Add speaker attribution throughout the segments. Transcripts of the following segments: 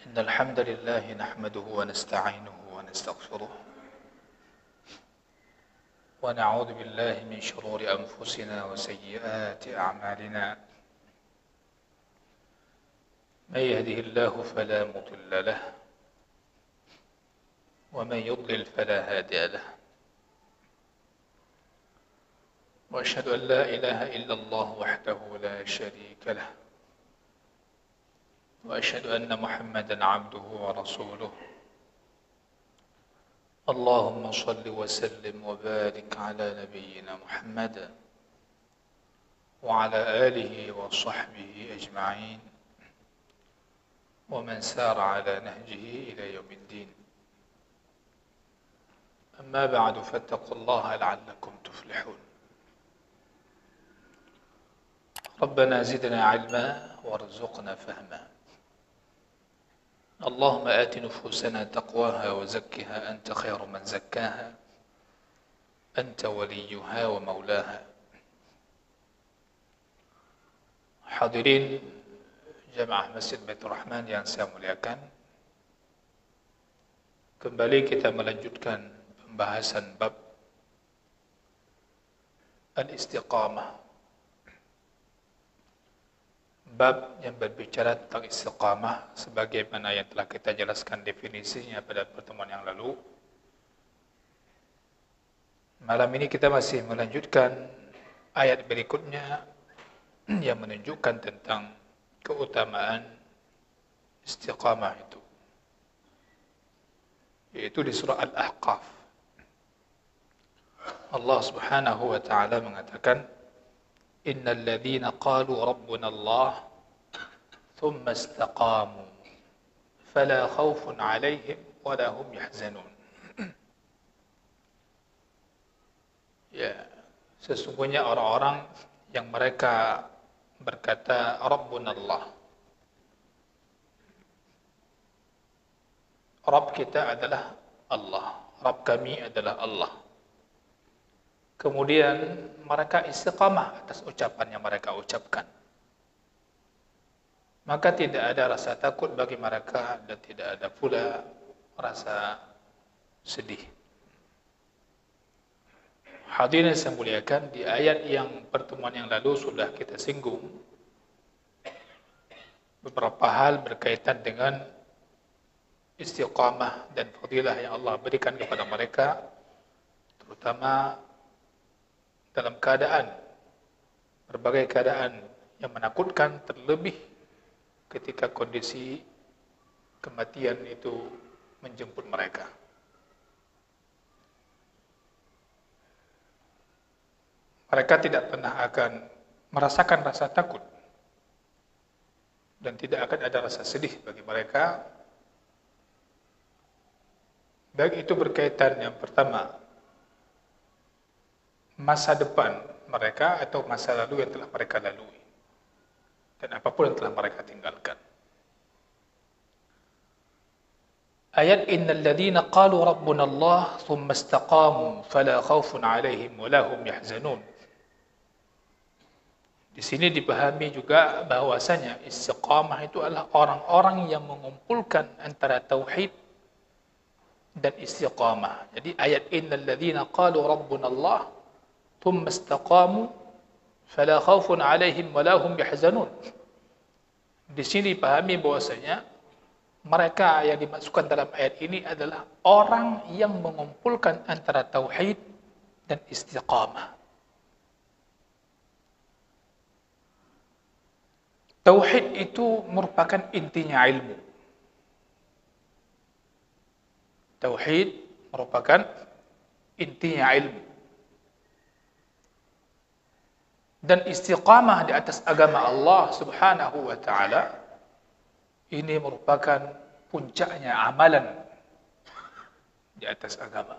Speaker 1: إن الحمد لله نحمده ونستعينه ونستغفره ونعوذ بالله من شرور أنفسنا وسيئات أعمالنا من يهده الله فلا مضل له ومن يضلل فلا هادي له وأشهد أن لا إله إلا الله وحده لا شريك له وأشهد أن محمدا عبده ورسوله اللهم صل وسلم وبارك على نبينا محمد وعلى آله وصحبه أجمعين ومن سار على نهجه إلى يوم الدين أما بعد فاتقوا الله لعلكم تفلحون ربنا زدنا علما وارزقنا فهما اللهم آت نفوسنا تقواها وزكها أنت خير من زكاها أنت وليها ومولاها. Hadirin jamaah Masjid Baitur Rahman yang saya muliakan, kembali kita melanjutkan pembahasan bab al-istiqamah, bab yang berbicara tentang istiqamah sebagaimana yang telah kita jelaskan definisinya pada pertemuan yang lalu. Malam ini kita masih melanjutkan ayat berikutnya yang menunjukkan tentang keutamaan istiqamah itu, yaitu di surah Al-Ahqaf. Allah Subhanahu wa taala mengatakan, Innal ladzina qalu rabbuna Allah thumma istaqamu fala khaufun 'alaihim wa la hum yahzanun. Ya, sesungguhnya orang-orang yang mereka berkata rabbuna Allah, Rabb kita adalah Allah, Rabb kami adalah Allah. Kemudian mereka istiqamah atas ucapan yang mereka ucapkan, maka tidak ada rasa takut bagi mereka dan tidak ada pula rasa sedih. Hadirin yang saya muliakan, di ayat yang pertemuan yang lalu sudah kita singgung beberapa hal berkaitan dengan istiqamah dan fadilah yang Allah berikan kepada mereka, terutama dalam keadaan, berbagai keadaan yang menakutkan, terlebih ketika kondisi kematian itu menjemput mereka. Mereka tidak pernah akan merasakan rasa takut dan tidak akan ada rasa sedih bagi mereka, baik itu berkaitan yang pertama masa depan mereka atau masa lalu yang telah mereka lalui dan apapun yang telah mereka tinggalkan. Ayat innal ladzina qalu rabbuna Allah thumma istaqamu fala khaufun 'alaihim wa la hum yahzanun. Di sini dipahami juga bahwasanya istiqamah itu adalah orang-orang yang mengumpulkan antara tauhid dan istiqamah. Jadi ayat innal ladzina qalu rabbuna Allah thumma istaqamu fala khaufun 'alaihim wa la hum yahzanun. Di sini dipahami bahwasanya mereka yang dimasukkan dalam ayat ini adalah orang yang mengumpulkan antara tauhid dan istiqamah. Tauhid itu merupakan intinya ilmu. Tauhid merupakan intinya ilmu. Dan istiqamah di atas agama Allah Subhanahu wa ta'ala ini merupakan puncaknya amalan di atas agama.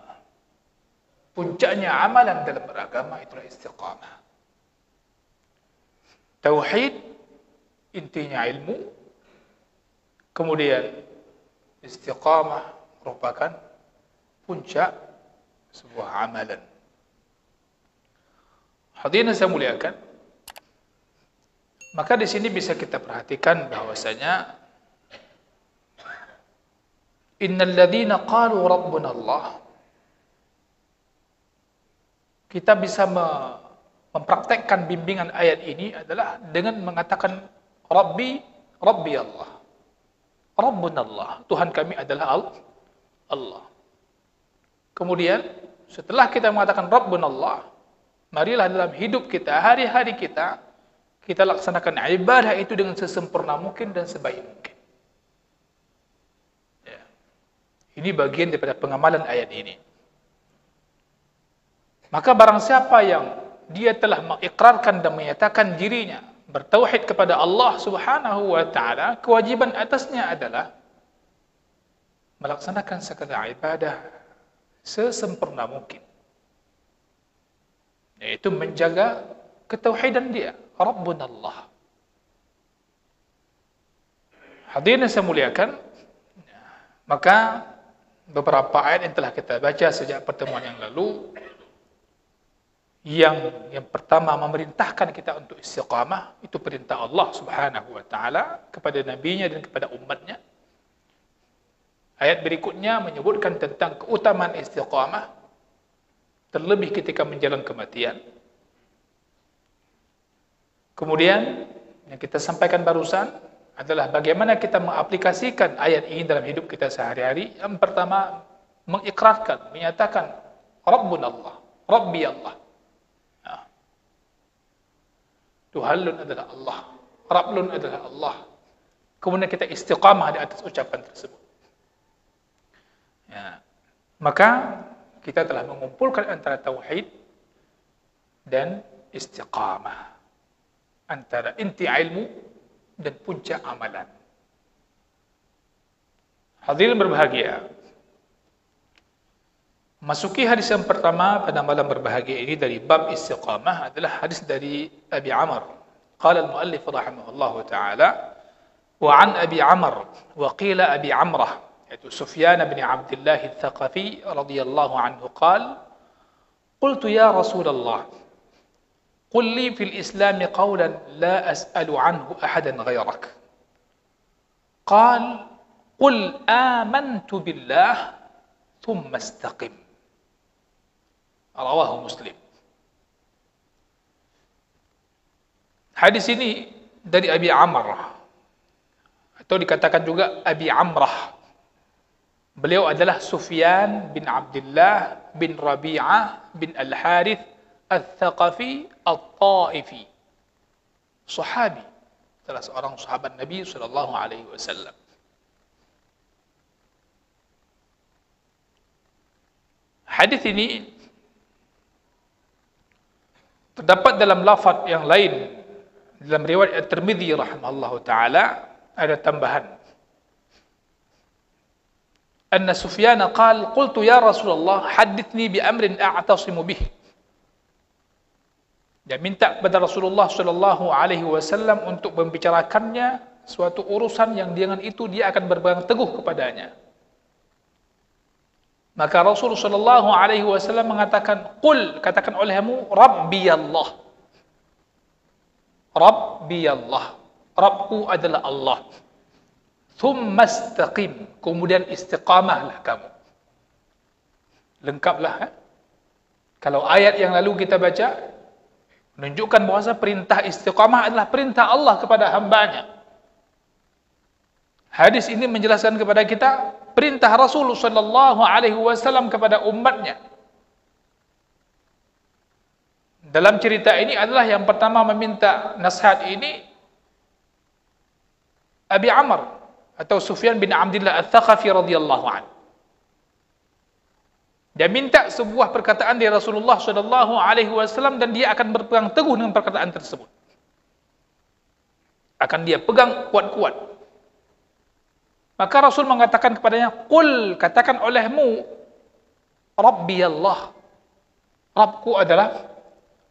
Speaker 1: Puncaknya amalan dalam beragama itulah istiqamah. Tauhid intinya ilmu, kemudian istiqamah merupakan puncak sebuah amalan. Hadirin saya muliakan, maka di sini bisa kita perhatikan bahwasanya Innal ladzina qalu rabbuna Allah. Kita bisa mempraktekkan bimbingan ayat ini adalah dengan mengatakan Rabbi, Rabbi Allah. Rabbuna Allah, Tuhan kami adalah Allah. Kemudian setelah kita mengatakan Rabbuna Allah, marilah dalam hidup kita, hari-hari kita laksanakan ibadah itu dengan sesempurna mungkin dan sebaik mungkin. Ya. Ini bagian daripada pengamalan ayat ini. Maka barang siapa yang dia telah mengikrarkan dan menyatakan dirinya bertauhid kepada Allah Subhanahu wa taala, kewajiban atasnya adalah melaksanakan segala ibadah sesempurna mungkin. Yaitu menjaga ketauhidan dia, Rabbuna Allah. Hadirin yang saya muliakan, maka beberapa ayat yang telah kita baca sejak pertemuan yang lalu, yang pertama memerintahkan kita untuk istiqamah, itu perintah Allah Subhanahu wa taala kepada nabinya dan kepada umatnya. Ayat berikutnya menyebutkan tentang keutamaan istiqamah, terlebih ketika menjelang kematian. Kemudian yang kita sampaikan barusan adalah bagaimana kita mengaplikasikan ayat ini dalam hidup kita sehari-hari. Yang pertama, mengikrarkan, menyatakan Rabbuna Allah, Rabbi Allah. Tuhanlun adalah Allah, Rablun adalah Allah. Kemudian kita istiqamah di atas ucapan tersebut. Ya. Maka kita telah mengumpulkan antara tauhid dan istiqamah, antara inti ilmu dan puncak amalan. Hadirin berbahagia, masuki hadis yang pertama pada malam berbahagia ini dari bab istiqamah adalah hadis dari Abi Amr. Qala al-muallif rahimahullahu ta'ala, wa an Abi Amr wa qila Abi Amrah, yaitu Sufyan bin Abdullah al-Thaqafi radhiyallahu anhu, qala qultu ya Rasulullah qul li fil Islam qawlan la as'alu anhu ahadan ghayrak. Qala qul amantu billah thumma istaqim. Rawahu Muslim. Hadis ini dari Abi Amr, atau dikatakan juga Abi Amrah. Beliau adalah Sufyan bin Abdullah bin Rabi'ah bin Al-Harith Al-Thaqafi Al-Ta'ifi. Sahabi, salah seorang sahabat Nabi sallallahu alaihi wasallam. Hadis ini terdapat dalam lafaz yang lain dalam riwayat At-Tirmidzi rahimahullahu taala, ada tambahan. Anna Sufyan qala qultu ya Rasulullah hadithni bi amrin a'tasimu bih. Dia minta kepada Rasulullah sallallahu alaihi wasallam untuk membicarakannya suatu urusan yang dengan itu dia akan berpegang teguh kepadanya. Maka Rasulullah sallallahu alaihi wasallam mengatakan, "Qul," katakan olehmu, "Rabbi Allah." Rabbi Allah. Rabbku adalah Allah. Thumma istaqim, kemudian istiqamahlah kamu. Lengkaplah. Kalau ayat yang lalu kita baca menunjukkan bahawa perintah istiqamah adalah perintah Allah kepada hambanya. Hadis ini menjelaskan kepada kita perintah Rasulullah sallallahu alaihi wasallam kepada umatnya. Dalam cerita ini adalah yang pertama meminta nasihat ini Abi Amr atau Sufyan bin Abdullah Al-Thaqafi radhiyallahu anhu. Dia minta sebuah perkataan dari Rasulullah sallallahu alaihi wasallam dan dia akan berpegang teguh dengan perkataan tersebut. Akan dia pegang kuat-kuat. Maka Rasul mengatakan kepadanya, "Qul," katakan olehmu, "Rabbi Allah." Rabbku adalah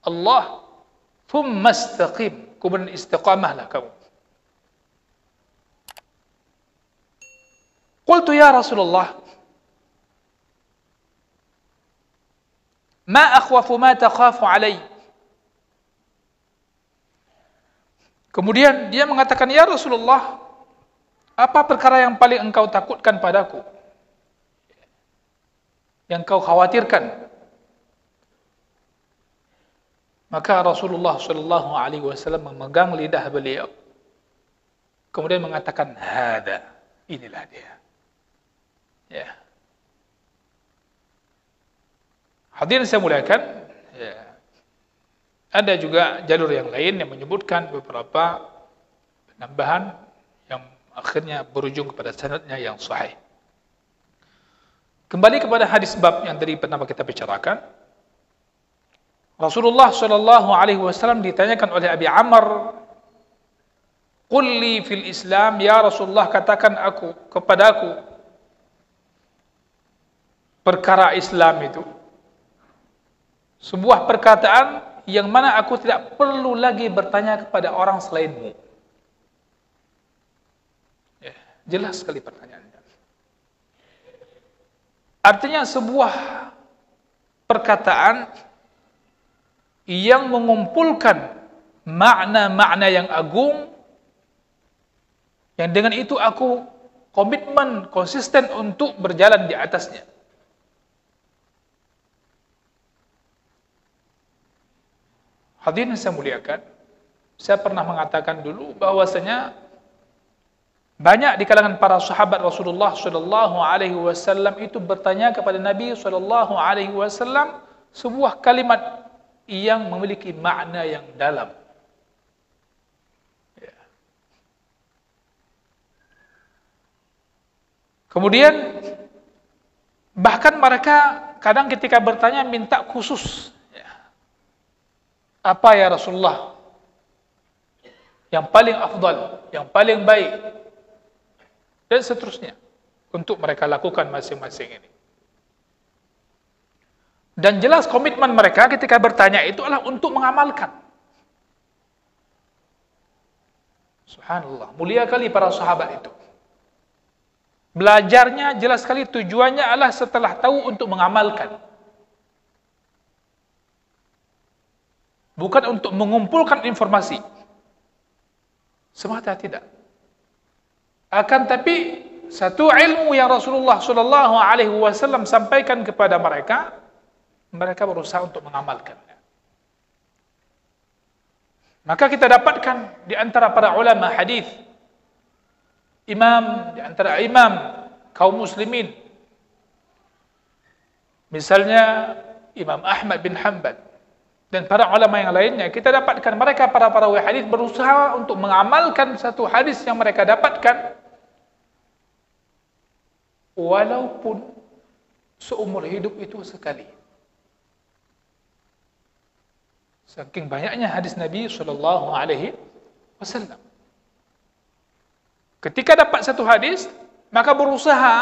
Speaker 1: Allah. Thumma istaqim, kemudian istiqamahlah kamu. Qultu ya Rasulullah, ma akhwafu ma takhafu alai. Kemudian dia mengatakan, ya Rasulullah, apa perkara yang paling engkau takutkan padaku? yang kau khawatirkan. Maka Rasulullah sallallahu alaihi wasallam memegang lidah beliau, kemudian mengatakan, hada, inilah dia. Ya. Hadirin saya muliakan, ya. Ada juga jalur yang lain yang menyebutkan beberapa penambahan yang akhirnya berujung kepada sanadnya yang sahih. Kembali kepada hadis bab yang tadi pertama kita bicarakan. Rasulullah sallallahu alaihi wasallam ditanyakan oleh Abi Amr, "Qul li fil Islam, ya Rasulullah, katakan kepadaku perkara Islam itu." Sebuah perkataan yang mana aku tidak perlu lagi bertanya kepada orang selainmu. Ya, jelas sekali pertanyaannya. Artinya sebuah perkataan yang mengumpulkan makna-makna yang agung, yang dengan itu aku komitmen, konsisten untuk berjalan di atasnya. Hadirin saya muliakan, saya pernah mengatakan dulu bahwasanya banyak di kalangan para sahabat Rasulullah sallallahu alaihi wasallam itu bertanya kepada Nabi sallallahu alaihi wasallam sebuah kalimat yang memiliki makna yang dalam. Ya. Kemudian bahkan mereka kadang ketika bertanya minta khusus. Apa ya Rasulullah yang paling afdal, yang paling baik, dan seterusnya untuk mereka lakukan masing-masing ini. Dan jelas komitmen mereka ketika bertanya itu adalah untuk mengamalkan. Subhanallah, mulia kali para sahabat itu. Belajarnya jelas sekali tujuannya adalah setelah tahu untuk mengamalkan. Bukan untuk mengumpulkan informasi. Semata tidak. Akan tapi satu ilmu yang Rasulullah sallallahu alaihi wasallam sampaikan kepada mereka, mereka berusaha untuk mengamalkannya. Maka kita dapatkan di antara para ulama hadis, di antara imam kaum muslimin, misalnya Imam Ahmad bin Hanbal dan para ulama yang lainnya, kita dapatkan mereka para perawi hadis berusaha untuk mengamalkan satu hadis yang mereka dapatkan walaupun seumur hidup itu sekali. Saking banyaknya hadis Nabi sallallahu alaihi wasallam. Ketika dapat satu hadis, maka berusaha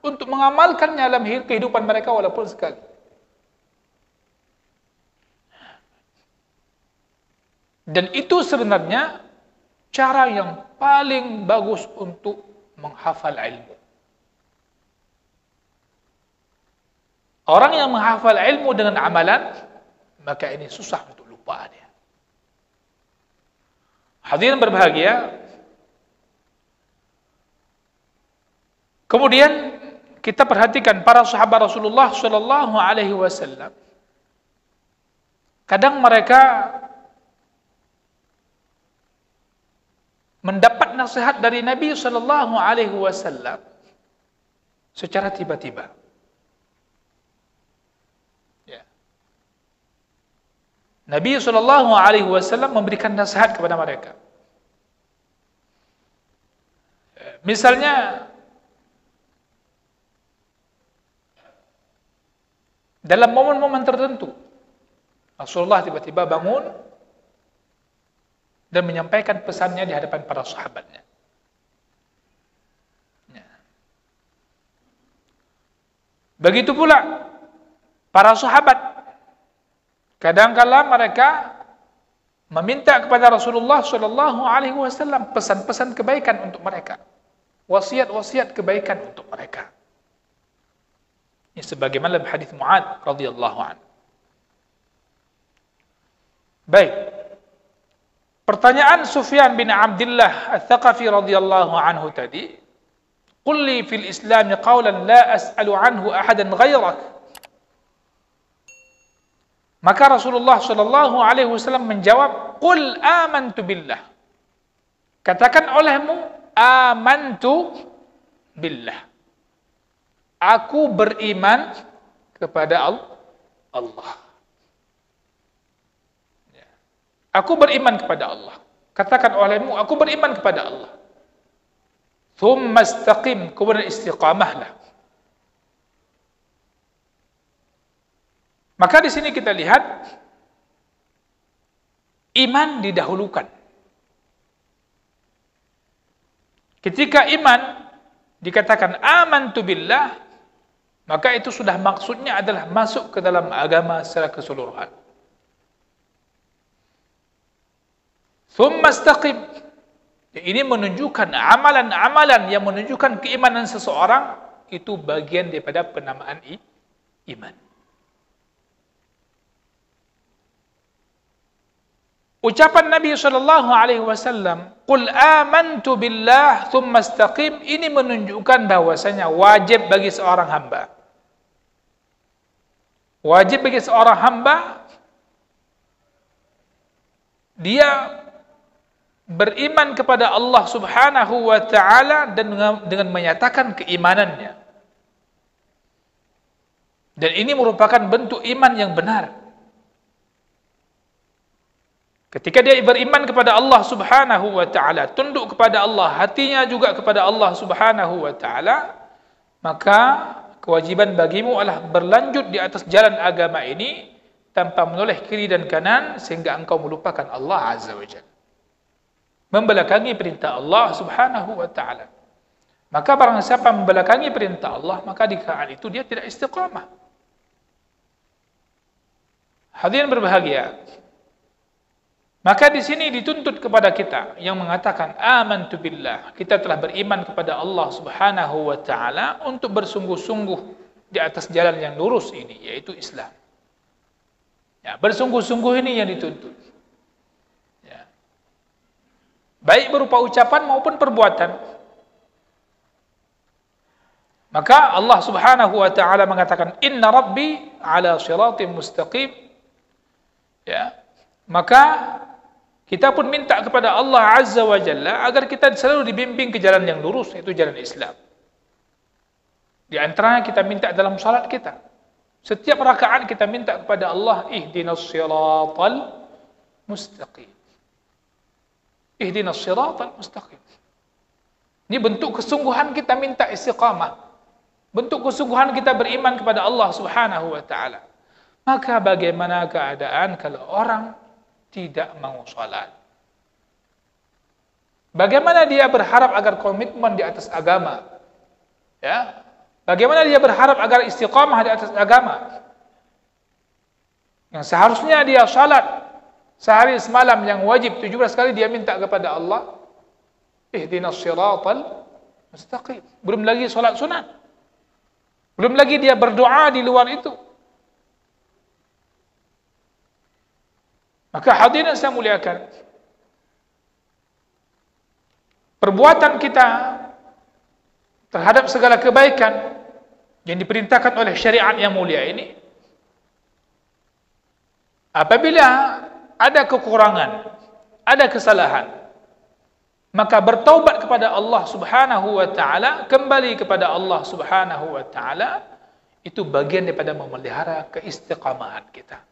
Speaker 1: untuk mengamalkannya dalam kehidupan mereka walaupun sekali. Dan itu sebenarnya cara yang paling bagus untuk menghafal ilmu. Orang yang menghafal ilmu dengan amalan, maka ini susah untuk lupa dia. Hadirin berbahagia. Kemudian kita perhatikan para sahabat Rasulullah sallallahu alaihi wasallam. Kadang mereka mendapat nasihat dari Nabi sallallahu alaihi wasallam secara tiba-tiba. Ya. Nabi sallallahu alaihi wasallam memberikan nasihat kepada mereka. Misalnya dalam momen-momen tertentu Rasulullah tiba-tiba bangun dan menyampaikan pesannya di hadapan para sahabatnya. Ya. Begitu pula para sahabat, kadang-kala mereka meminta kepada Rasulullah sallallahu alaihi wasallam pesan-pesan kebaikan untuk mereka, wasiat-wasiat kebaikan untuk mereka. Ini sebagaimana dalam hadis Mu'adz radhiyallahu anhu. Baik. Pertanyaan Sufyan bin Abdullah Ats-Tsaqafi radhiyallahu anhu tadi, Qul li fil Islam qawlan la as'alu anhu ahadan ghairak. Maka Rasulullah sallallahu alaihi wasallam menjawab, "Qul amantu billah." Katakan olehmu, amantu billah. Aku beriman kepada Allah. Aku beriman kepada Allah. Katakan olehmu, aku beriman kepada Allah. Thumma istaqim, kemudian istiqamahlah. Maka di sini kita lihat iman didahulukan. Ketika iman dikatakan amantu billah, maka itu sudah maksudnya adalah masuk ke dalam agama secara keseluruhan. Thumma istaqim. Ini menunjukkan amalan-amalan yang menunjukkan keimanan seseorang itu bagian daripada penamaan iman. Ucapan Nabi sallallahu alaihi wasallam, "Qul amantu billah tsumma istaqim," ini menunjukkan bahwasanya wajib bagi seorang hamba. Wajib bagi seorang hamba dia beriman kepada Allah Subhanahu wa taala dan dengan menyatakan keimanannya. Dan ini merupakan bentuk iman yang benar. Ketika dia beriman kepada Allah Subhanahu wa taala, tunduk kepada Allah, hatinya juga kepada Allah Subhanahu wa taala, maka kewajiban bagimu adalah berlanjut di atas jalan agama ini tanpa menoleh kiri dan kanan sehingga engkau melupakan Allah Azza wa Jalla. Membelakangi perintah Allah Subhanahu wa taala. Maka barang siapa membelakangi perintah Allah, maka di keadaan itu dia tidak istiqamah. Hadirin berbahagia. Maka di sini dituntut kepada kita yang mengatakan amantu billah, kita telah beriman kepada Allah Subhanahu wa taala untuk bersungguh-sungguh di atas jalan yang lurus ini, yaitu Islam. Ya, bersungguh-sungguh ini yang dituntut. Ya. Baik berupa ucapan maupun perbuatan. Maka Allah Subhanahu wa taala mengatakan inna rabbi ala siratim mustaqim. Ya. Maka kita pun minta kepada Allah Azza wa Jalla agar kita selalu dibimbing ke jalan yang lurus, yaitu jalan Islam. Di antaranya kita minta dalam salat kita. Setiap rakaat kita minta kepada Allah, ihdinas siratal mustaqim. Ihdinas siratal mustaqim. Ini bentuk kesungguhan kita minta istiqamah. Bentuk kesungguhan kita beriman kepada Allah Subhanahu wa taala. Maka bagaimana keadaan kalau orang tidak mau salat? Bagaimana dia berharap agar komitmen di atas agama? Ya? Bagaimana dia berharap agar istiqamah di atas agama? Yang seharusnya dia salat sehari semalam yang wajib 17 kali dia minta kepada Allah, ihdinas siratal mustaqim. Belum lagi salat sunat. Belum lagi dia berdoa di luar itu. Maka hadirin saya muliakan, perbuatan kita terhadap segala kebaikan yang diperintahkan oleh syariat yang mulia ini, apabila ada kekurangan, ada kesalahan, maka bertaubat kepada Allah Subhanahu wa taala, kembali kepada Allah Subhanahu wa taala, itu bagian daripada memelihara keistiqamahan kita.